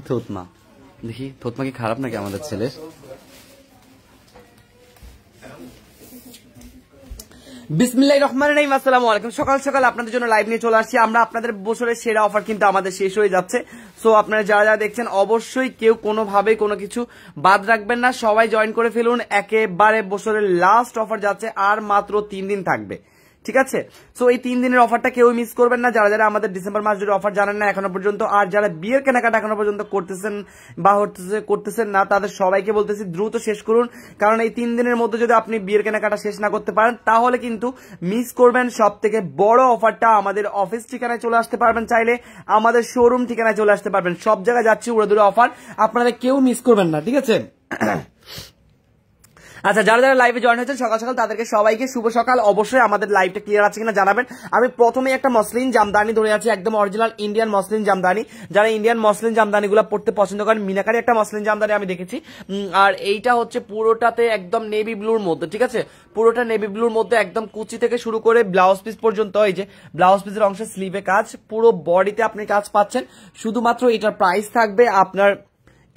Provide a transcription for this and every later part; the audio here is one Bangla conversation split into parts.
থতমা দেখি, থতমা কি খারাপ নাকি আমাদের ছেলের? বিসমিল্লাহির রহমানির রহিম। আসসালামু আলাইকুম। সকাল সকাল আপনাদের জন্য লাইভ নিয়ে চলে আসছি আমরা। আপনাদের বছরের সেরা অফার কিন্তু আমাদের শেষ হয়ে যাচ্ছে। সো আপনারা যারা যারা দেখছেন অবশ্যই কেউ কোনোভাবে কোনো কিছু বাদ রাখবেন না, সবাই জয়েন করে ফেলুন। একেবারে বছরের লাস্ট অফার যাচ্ছে, আর মাত্র 3 দিন থাকবে, ঠিক আছে? সো এই 3 দিনের অফারটা কেউ মিস করবেন না, যারা যারা আমাদের ডিসেম্বর মাস জুড়ে অফার জানেন না এখনো পর্যন্ত, আর যারা বিয়ের কেনাকাটা এখনো পর্যন্ত করতেছেন বা করতেছেন না, তাদের সবাইকে বলতেছি দ্রুত শেষ করুন। কারণ এই 3 দিনের মধ্যে যদি আপনি বিয়ের কেনাকাটা শেষ না করতে পারেন তাহলে কিন্তু মিস করবেন সব থেকে বড় অফারটা। আমাদের অফিস ঠিকানায় চলে আসতে পারবেন, চাইলে আমাদের শোরুম ঠিকানায় চলে আসতে পারবেন। সব জায়গায় যাচ্ছে উড়াদুড়ে অফার, আপনারা কেউ মিস করবেন না, ঠিক আছে? আচ্ছা, যারা যারা লাইভে জয়েন হয়েছেন সকাল সকাল তাদেরকে সবাইকে শুভ সকাল। অবশ্যই আমাদের লাইভটা ক্লিয়ার আছে কিনা জানাবেন। আমি প্রথমেই একটা মসলিন জামদানি ধরে আছি, একদম অরিজিনাল ইন্ডিয়ান মসলিন জামদানি। যারা ইন্ডিয়ান মসলিন জামদানি গুলো পড়তে পছন্দ করেন, মিনাকারি একটা মসলিন জামদানি আমি দেখেছি। আর এইটা হচ্ছে পুরোটাতে একদম নেভি ব্লুর মধ্যে, ঠিক আছে? পুরোটা নেভি ব্লুর মধ্যে একদম কুচি থেকে শুরু করে ব্লাউজ পিস পর্যন্ত, এই যে ব্লাউজ পিসের অংশে স্লিভে কাজ, পুরো বডিতে আপনি কাজ পাচ্ছেন। শুধুমাত্র এটার প্রাইস থাকবে আপনার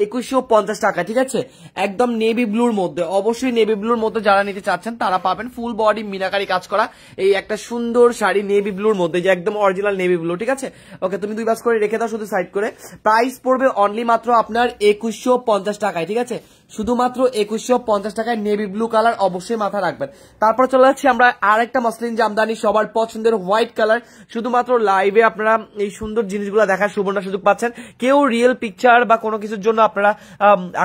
2150 টাকা, ঠিক আছে? একদম নেভি ব্লুর মধ্যে। অবশ্যই নেভি ব্লুর মধ্যে যারা নিতে চাচ্ছেন তারা পাবেন ফুল বডি মিনাকারি কাজ করা এই একটা সুন্দর শাড়ি নেভি ব্লুর মধ্যে, যে একদম অরিজিনাল নেভি ব্লু, ঠিক আছে? ওকে, তুমি 2 বাস করে রেখে দাও শুধু সাইড করে। প্রাইস পড়বে অনলি মাত্র আপনার 2150 টাকায়, ঠিক আছে? শুধুমাত্র 2150 টাকায় নেভি ব্লু কালার, অবশ্যই মাথা রাখবেন। তারপর চলে যাচ্ছি আমরা আরেকটা মসলিন জামদানি, সবার পছন্দের হোয়াইট কালার। শুধুমাত্র লাইভে আপনারা এই সুন্দর জিনিসগুলো দেখার সুবর্ণ সুযোগ পাচ্ছেন। কেউ রিয়েল পিকচার বা কোনো কিছুর জন্য আপনারা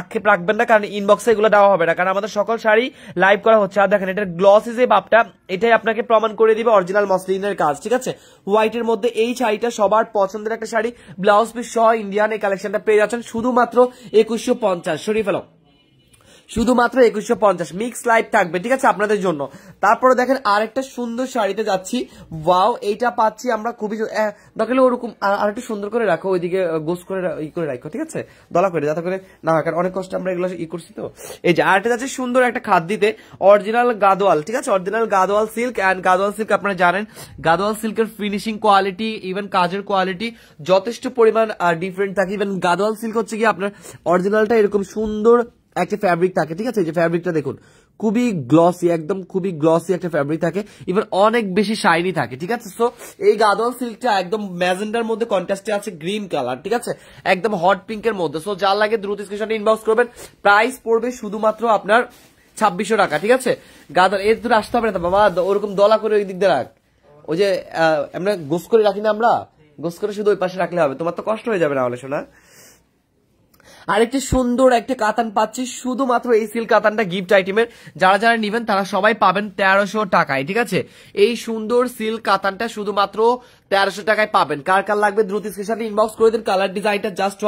আক্ষেপ রাখবেন না, কারণ ইনবক্সে এগুলো দেওয়া হবে না, কারণ আমাদের সকল শাড়ি লাইভ করা হচ্ছে। আর দেখেন এটার গ্লসি যে ভাবটা, এটাই আপনাকে প্রমাণ করে দিবে অরিজিনাল মসলিনের কাজ, ঠিক আছে? হোয়াইটের মধ্যে এই শাড়িটা সবার পছন্দের একটা শাড়ি, ব্লাউজ পিস সহ ইন্ডিয়ান এই কালেকশনটা পেয়ে যাচ্ছেন শুধুমাত্র 2150। সরিয়ে ফেলো, শুধুমাত্র 2150 মিক্স লাইভ থাকবে, ঠিক আছে আপনাদের জন্য। তারপরে দেখেন আরেকটা সুন্দর শাড়িতে যাচ্ছি। ওয়াও, এইটা পাচ্ছি আমরা খুবই, দেখলে ওরকম আর একটু সুন্দর করে রাখো, ওইদিকে গোস করে ই করে রাখো, ঠিক আছে? দলা করে, যাতে করে না, কারণ অনেক কষ্ট আমরা এগুলো ই করছি তো। এই যে আরেকটা যাচ্ছে সুন্দর একটা খাদ্যিতে, অরিজিনাল গাদোয়াল, ঠিক আছে? Original Gadwal silk. And Gadwal silk আপনারা জানেন, গাদোয়াল সিল্কের ফিনিশিং কোয়ালিটি, ইভেন কাজের কোয়ালিটি যথেষ্ট পরিমাণ ডিফারেন্ট থাকে। ইভেন গাদোয়াল সিল্ক হচ্ছে কি আপনার অরিজিনালটা এরকম সুন্দর একটা ফ্যাব্রিক থাকে, ঠিক আছে? এই যে ফ্যাব্রিকটা দেখুন, খুবই গ্লসি, একদম খুবই গ্লসি একটা ফ্যাব্রিক থাকে, ইভেন অনেক বেশি শাইনি থাকে, ঠিক আছে? সো এই গাদোয়াল সিল্কটা একদম ম্যাজেন্ডার মধ্যে কন্ট্রাস্টে আছে গ্রিন কালার, ঠিক আছে? একদম হট পিঙ্কের মধ্যে। সো যার লাগে দ্রুত স্ক্রিনশটে ইনবক্স করবেন। প্রাইস পড়বে শুধুমাত্র আপনার 2600 টাকা, ঠিক আছে? গাদর এর দূরে আসতে হবে না বাবা, ওরকম দলা করে ওই দিক দিয়ে রাখ, ওই যে আমরা গোস করে রাখি না, আমরা গোস করে শুধু ওই পাশে রাখলে হবে, তোমার তো কষ্ট হয়ে যাবে না হলে। শোনা, আরেকটি সুন্দর একটা কাতান পাচ্ছি শুধুমাত্র এই সিল্ক কাতানটা গিফট আইটেমের। যারা যারা নেবেন তারা সবাই পাবেন 1300 টাকায়, ঠিক আছে? এই সুন্দর সিল্ক কাতানটা শুধুমাত্র 1300 টাকায় পাবেন। কার কার লাগবে দ্রুত স্ক্রিনশটে ইনবক্স করে দিন। কালার ডিজাইনটা জাস্ট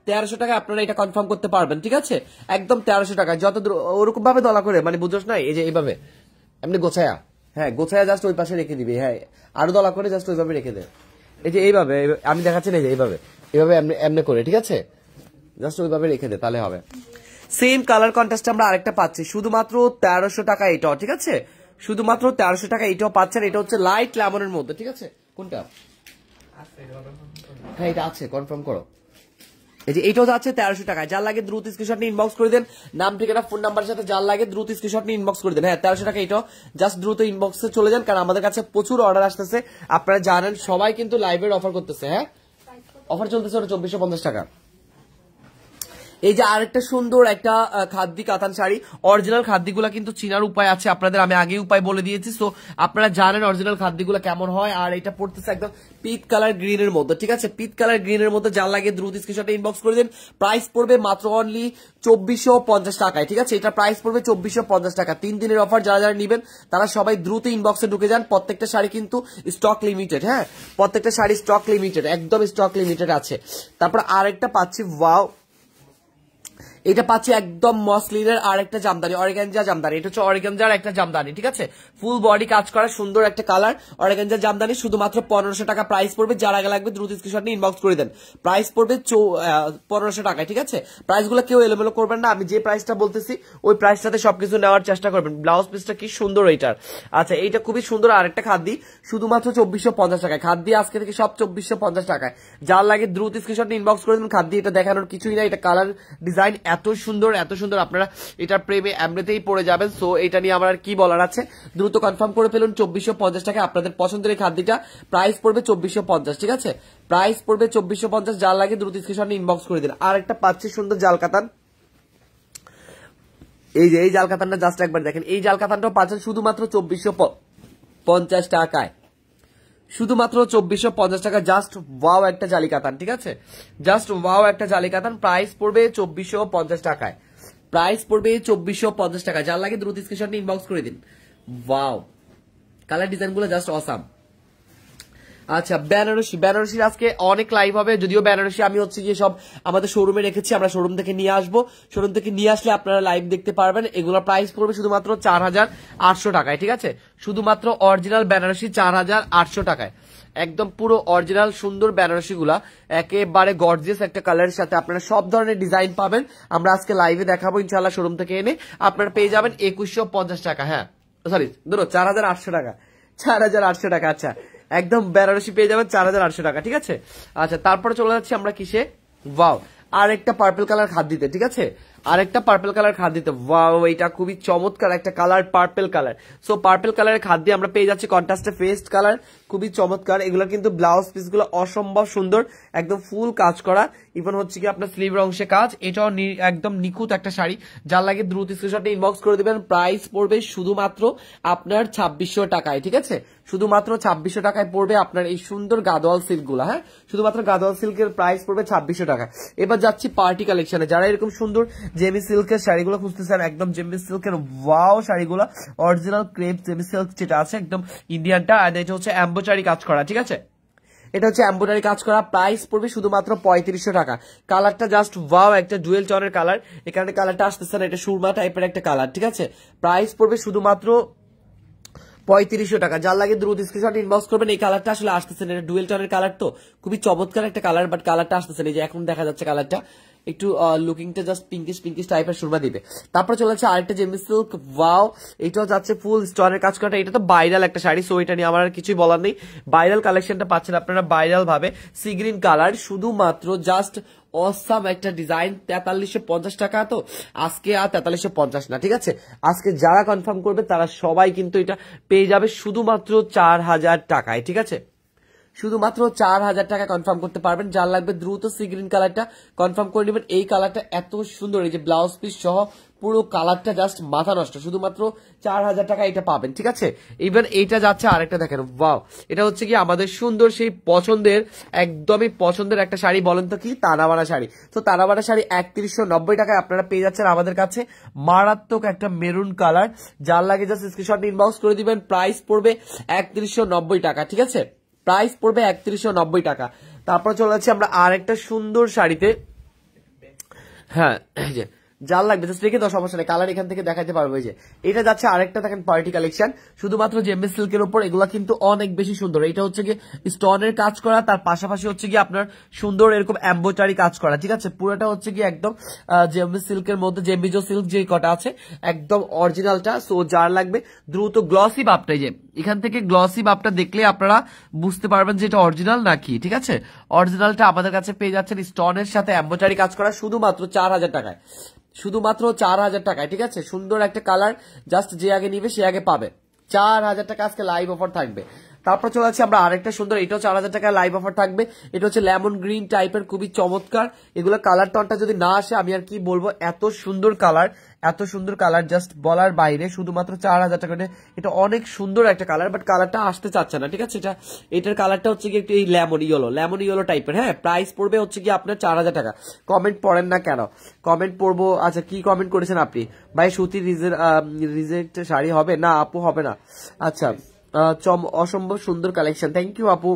1300 টাকায় আপনারা এটা কনফার্ম করতে পারবেন, ঠিক আছে? একদম 1300 টাকায়। যত ওরকম ভাবে দলা করে, মানে বুঝোস না, এই যে এইভাবে এমনি গোছায়া, হ্যাঁ গোছায়া জাস্ট ওই পাশে রেখে দিবি, হ্যাঁ আরো দলা করে জাস্ট ওইভাবে রেখে দে। এই যে এইভাবে আমি দেখাচ্ছি না, এই যে এইভাবে এইভাবে এমনি করে, ঠিক আছে? জাস্ট ওইভাবে রেখে দে, তাহলে হবে। সেম কালার কন্ট্রাস্ট আমরা আরেকটা পাচ্ছি শুধুমাত্র 1300 টাকা এটাও, ঠিক আছে? শুধুমাত্র 1300 টাকা এটাও পাচ্ছেন। এটা হচ্ছে লাইট লেমনের মধ্যে, ঠিক আছে? কোনটা? হ্যাঁ এটা আছে, কনফার্ম করো। এই যে এটাও যাচ্ছে 1300 টাকায়। যার লাগে দ্রুত স্ক্রিনশট নিয়ে ইনবক্স করে দেন, নাম ঠিকানা ফোন নাম্বারের সাথে। যার লাগে দ্রুত স্ক্রিনশট নিয়ে ইনবক্স করে দেন। হ্যাঁ 1300 টাকা এটাও, জাস্ট দ্রুত ইনবক্সে চলে যান, কারণ আমাদের কাছে প্রচুর অর্ডার আসতেছে। আপনারা জানেন সবাই কিন্তু লাইভের অফার করতেছে। হ্যাঁ অফার চলতেছে, ওটা 2450 টাকা। এই যে আরেকটা সুন্দর একটা খাদ্দি কাতান শাড়ি, অরিজিনাল খাদ্দিগুলা কিন্তু চিনার উপায় আছে আপনাদের, আমি আগে উপায় বলে দিয়েছি, সো আপনারা জানেন অরিজিনাল খাদ্দিগুলা কেমন হয়। আর এটা পড়তেছে একদম পিট কালার গ্রিনের মধ্যে, ঠিক আছে, পিট কালার গ্রিনের মধ্যে, যার লাগে দ্রুত স্ক্রিনশটে ইনবক্স করে দিন। প্রাইস পড়বে মাত্র অনলি 2450 টাকায়, ঠিক আছে, এটা প্রাইস পড়বে 2450 টাকা। 3 দিনের অফার, যারা যারা নেবেন তারা সবাই দ্রুত ইনবক্সে ঢুকে যান। প্রত্যেকটা শাড়ি কিন্তু স্টক লিমিটেড, হ্যাঁ, প্রত্যেকটা শাড়ি স্টক লিমিটেড, একদম স্টক লিমিটেড আছে। তারপর আরেকটা পাচ্ছি, ওয়াও, এটা পাচ্ছি একদম মসলিনের আর একটা জামদানি, অর্গানজা জামদানি, এটা হচ্ছে অর্গানজার একটা জামদানি, ঠিক আছে, ফুল বডি কাজ করা সুন্দর একটা কালার, অর্গানজা জামদানি, শুধুমাত্র 1500 টাকা প্রাইস পড়বে। যার আগে লাগবে দ্রুত স্ক্রিনশট নিয়ে ইনবক্স করে দেন। প্রাইস পড়বে 1500 টাকায়, ঠিক আছে। প্রাইসগুলো কেউ এলোমেলো করবেন না, আমি যে প্রাইসটা বলতেছি ওই প্রাইসটাতে সবকিছু নেওয়ার চেষ্টা করবেন। ব্লাউজ পিসটা কি সুন্দর এইটার, আচ্ছা, এইটা খুবই সুন্দর আরেকটা খাদ্দি, শুধুমাত্র 2450 টাকায়। খাদ্দি আজকে থেকে সব 2450 টাকায়, যার লাগে দ্রুত স্ক্রিনশট নিয়ে ইনবক্স করে দেন। খাদ্দি এটা দেখানোর কিছুই না, এটা কালার ডিজাইন এত সুন্দর, এত সুন্দর, আপনারা এটার প্রেমে এমনিতেই পড়ে যাবেন। সো এটা নিয়ে আমার আর কি বলার আছে, দ্রুত কনফার্ম করে ফেলুন। 2450 টাকা আপনাদের পছন্দের এই খাদ্যটা, প্রাইস পড়বে 2450, ঠিক আছে, প্রাইস পড়বে 2450, যার লাগে দ্রুত স্ক্রিনশট নিয়ে ইনবক্স করে দিন। আর একটা পাচ্ছি সুন্দর জাল কাতান, এই যে এই জাল কাতানটা জাস্ট একবার দেখেন, এই জাল কাতানটাও পাচ্ছেন শুধুমাত্র 2450 টাকায়, শুধুমাত্র 2450 টাকা। জাস্ট ওয়াও একটা জালি কাতান, ঠিক আছে, জাস্ট ওয়াও একটা জালি কাতান, প্রাইস পড়বে 2450 টাকায়, প্রাইস পড়বে 2450 টাকা। যার লাগে দ্রুত স্ক্রিনশট নিয়ে ইনবক্স করে দিন। ওয়াও, কালার ডিজাইন গুলো জাস্ট অসাম। আচ্ছা, বেনারসি, বেনারসির আজকে অনেক লাইভ হবে, যদিও বেনারসি আমি হচ্ছে গিয়ে সব আমাদের শোরুমে রেখেছি, আমরা শোরুম থেকে নিয়ে আসবো, শোরুম থেকে নিয়ে আসলে আপনারা লাইভ দেখতে পারবেন। এগুলোর প্রাইস পড়বে শুধুমাত্র 4800 টাকায়, ঠিক আছে, শুধুমাত্র অরিজিনাল বেনারসি 4800 টাকায়, একদম পুরো অরিজিনাল সুন্দর বেনারসি গুলা, একেবারে গর্জিয়াস একটা কালারের সাথে আপনারা সব ধরনের ডিজাইন পাবেন। আমরা আজকে লাইভে দেখাবো ইনশাল্লাহ, শোরুম থেকে এনে আপনারা পেয়ে যাবেন 2150 টাকা, হ্যাঁ সরি ধরো 4800 টাকা, 4800 টাকা, আচ্ছা, একদম বেনারসি পেয়ে যাবেন 4800 টাকা, ঠিক আছে। আচ্ছা, তারপরে চলে যাচ্ছি আমরা কিসে, ওয়াও, আরেকটা পার্পল কালার খাদ দিতে, ঠিক আছে, আরেকটা পার্পল কালার খাদ দিতে, ওয়াও, এটা খুবই চমৎকার একটা colour, purple colour. So purple কালারের খাদ দিয়ে আমরা পেয়ে যাচ্ছি কন্ট্রাস্টে পেস্ট কালার, খুবই চমৎকার। এগুলো কিন্তু ব্লাউজ পিস গুলো অসম্ভব সুন্দর, একদম ফুল কাজ করা, ইভেন হচ্ছে কি আপনার স্লিভের অংশে কাজ, এটাও একদম নিখুঁত একটা শাড়ি, যার লাগে দ্রুত স্ক্রিনশটে ইনবক্স করে দিবেন। প্রাইস পড়বে শুধুমাত্র আপনার 2600 টাকায়, ঠিক আছে, শুধুমাত্র 2600 টাকায় পড়বে আপনার এই সুন্দর গাদোয়াল সিল্ক গুলা, হ্যাঁ, শুধুমাত্র গাদোয়াল সিল্কের প্রাইস পড়বে 2600 টাকা। এবার যাচ্ছি পার্টি কালেকশনে, যারা এরকম সুন্দর জেমি সিল্কের শাড়িগুলো খুঁজতেছেন, একদম জেমি সিল্কের ওয়াও শাড়িগুলো, অরিজিনাল ক্রেপ জেমি সিল্ক যেটা আছে একদম ইন্ডিয়ানটা, আর এটা হচ্ছে এমব্রয়ডারি কাজ করা, ঠিক আছে, এটা হচ্ছে এমব্রয়ডারি কাজ করা, প্রাইস পড়বে শুধুমাত্র 3500 টাকা। কালারটা জাস্ট ওয়াও, একটা ডুয়েল টোনের কালার, এখানে কালারটা আসতেছে না, এটা সুরমা টাইপের একটা কালার, ঠিক আছে, প্রাইস পড়বে শুধুমাত্র 3500 টাকা। যার লাগে দ্রুত স্ক্রিনশট ইনবক্স করবেন। এই কালারটা আসলে আসতেছে না, এটা ডুয়েল টোনের কালার, তো খুবই চমৎকার একটা কালার, বাট কালারটা আসতেছে না, যে এখন দেখা যাচ্ছে কালারটা একটু লুকিংটা জাস্ট পিঙ্কিশ পিঙ্কিশ টাইপের সুরমা দিবে। তারপর চলে যাচ্ছে আরেকটা জেমি সিল্ক, ওয়াও, এটাও যাচ্ছে ফুল স্টোনের কাজ করা, এটা তো ভাইরাল একটা শাড়ি, সো এটা নিয়ে আমার আর কিছুই বলার নেই। ভাইরাল কালেকশনটা পাচ্ছেন আপনারা ভাইরাল ভাবে, সি গ্রিন কালার, শুধুমাত্র জাস্ট অসাম একটা ডিজাইন, 4350 টাকা। তো আজকে আর 4350 না, ঠিক আছে, আজকে যারা কনফার্ম করবে তারা সবাই কিন্তু এটা পেয়ে যাবে শুধুমাত্র 4000 টাকায়, ঠিক আছে, শুধুমাত্র 4000 টাকা কনফার্ম করতে পারবেন। যার লাগবে দ্রুত সি গ্রিন কালারটা কনফার্ম করে নেবেন। এই কালারটা এত সুন্দর, এই যে ব্লাউজ পিস সহ পুরো কালারটা জাস্ট মাথা নষ্ট, শুধুমাত্র 4000 টাকা এটা পাবেন, ঠিক আছে। ইভেন এইটা যাচ্ছে আরেকটা দেখেন, ওয়াও, এটা হচ্ছে কি আমাদের সুন্দর সেই পছন্দের, একদমই পছন্দের একটা শাড়ি, বলেন তো কি, তানাবানা শাড়ি। তো তানাবানা শাড়ি 3190 টাকায় আপনারা পেয়ে যাচ্ছেন আমাদের কাছে, মারাত্মক একটা মেরুন কালার, যার লাগে জাস্ট স্ক্রিনশট ইনবক্স করে দিবেন। প্রাইস পড়বে 3190 টাকা, ঠিক আছে, প্রাইস পড়বে 3190 টাকা। তারপর চলে যাচ্ছি আমরা আরেকটা সুন্দর শাড়িতে, হ্যাঁ, এই যে যার লাগবে জাস্ট রেখে দাও, সমস্যা নেই, কালার এখান থেকে দেখাতে পারবো। এই যে এটা যাচ্ছে আরেকটা দেখেন পার্টি কালেকশন, শুধুমাত্র জেমি সিল্কের উপর, এগুলা কিন্তু অনেক বেশি সুন্দর। এটা হচ্ছে কি স্টোনের কাজ করা, তার পাশাপাশি হচ্ছে কি আপনার সুন্দর এরকম এমব্রয়ডারি কাজ করা, ঠিক আছে, পুরোটা হচ্ছে কি একদম জেমি সিল্কের মধ্যে, জেমিজো সিল্ক যে কটা আছে একদম অরিজিনালটা। সো যার লাগবে দ্রুত গ্লসি ভাবটা, এই যে এখান থেকে গ্লসি ভাবটা দেখলে আপনারা বুঝতে পারবেন যে এটা অরিজিনাল নাকি, ঠিক আছে, অরিজিনালটা আমাদের কাছে পেয়ে যাচ্ছেন স্টোনের সাথে এমব্রয়ডারি কাজ করা, শুধুমাত্র 4000 টাকায়, শুধুমাত্র 4000 টাকায়, ঠিক আছে, সুন্দর একটা কালার, জাস্ট যে আগে নিবে সে আগে পাবে। 4000 টাকা আজকে লাইভ অফার থাকবে। তারপর চলে যাচ্ছে আমরা আরেকটা সুন্দর, এটাও 4000 টাকা লাইভ অফার থাকবে। এটা হচ্ছে লেমন গ্রিন টাইপের, খুবই চমৎকার। এগুলো কালার টনটা যদি না আসে আমি আর কি বলবো, এত সুন্দর কালার, এত সুন্দর কালার জাস্ট বলার বাইরে। শুধুমাত্র 4000 টাকা। এটা অনেক সুন্দর একটা কালার, বাট কালারটা আসতে চাচ্ছে না, ঠিক আছে। এটার কালারটা হচ্ছে কি একটু এই লেমন ইয়েলো টাইপের। হ্যাঁ, প্রাইস পড়বে হচ্ছে কি আপনার 4000 টাকা। কমেন্ট পড়েন না কেন? কমেন্ট পড়বো। আচ্ছা, কি কমেন্ট করেছেন আপনি ভাই? সুতি রিজেক্ট শাড়ি হবে না আপু, হবে না। আচ্ছা, অসম্ভব সুন্দর কালেকশন, থ্যাংক ইউ আপু।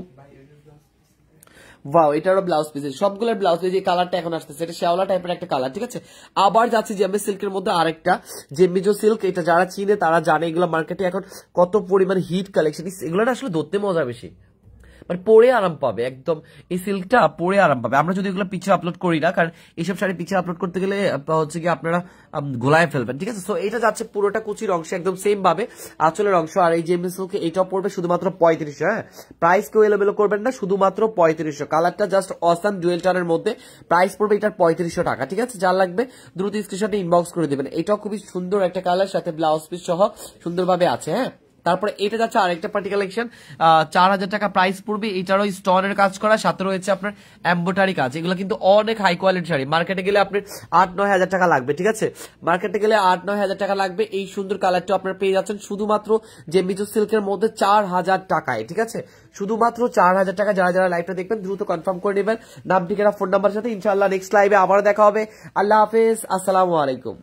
ওয়াও, এটারও ব্লাউজ পিস, সবগুলোর ব্লাউজ পিস। এই কালারটা এখন আসতেছে, এটা শ্যাওলা টাইপের একটা কালার, ঠিক আছে। আবার যাচ্ছি জেমি সিল্কের মধ্যে আরেকটা, জেমিজো সিল্ক। এটা যারা চিনে তারা জানে এগুলো মার্কেটে এখন কত পরিমাণ হিট কালেকশন। এগুলো আসলে ধরতে মজা বেশি, মানে পরে আরাম পাবে একদম। এই সিল্কটা পরে আরাম পাবে। আমরা যদি এগুলো পিছে আপলোড করি না, কারণ এইসব শাড়ি পিছে আপলোড করতে গেলে হচ্ছে কি আপনারা গোলায় ফেলবেন, ঠিক আছে। সো এটা যাচ্ছে পুরোটা কুচির অংশ, একদম সেম ভাবে আঁচলের অংশ। আর এই জেমি সিল্কে এটাও পড়বে শুধুমাত্র 3500। হ্যাঁ, প্রাইস কেউ এলোমেলো করবেন না, শুধুমাত্র 3500। কালারটা জাস্ট অসাম ডুয়েল টানের মধ্যে, প্রাইস পড়বে এটার 3500 টাকা, ঠিক আছে। যার লাগবে দ্রুত স্ক্রিনশটে ইনবক্স করে দেবেন। এটাও খুবই সুন্দর একটা কালার, সাথে ব্লাউজ পিস সহ সুন্দরভাবে আছে। হ্যাঁ, তারপরে এটা যাচ্ছে আরেকটা পার্টি কালেকশন, 4000 টাকা প্রাইস পড়বে। এটারও স্টোনের কাজ করা, সাথে রয়েছে আপনার এমব্রয়ডারি কাজ। এগুলো কিন্তু অনেক হাই কোয়ালিটি শাড়ি। মার্কেটে গেলে আপনার 8-9 হাজার টাকা লাগবে, ঠিক আছে। মার্কেটে গেলে 8-9 হাজার টাকা লাগবে। এই সুন্দর কালারটা আপনার পেয়ে যাচ্ছেন শুধুমাত্র জেমিজো সিল্কের মধ্যে 4000 টাকায়, ঠিক আছে। শুধুমাত্র 4000 টাকা। যারা যারা লাইভটা দেখবেন দ্রুত কনফার্ম করে নেবেন নাম, ঠিকানা, ফোন নাম্বারের সাথে। ইনশাআল্লাহ নেক্সট লাইভে আবার দেখা হবে। আল্লাহ হাফেজ, আসসালামু আলাইকুম।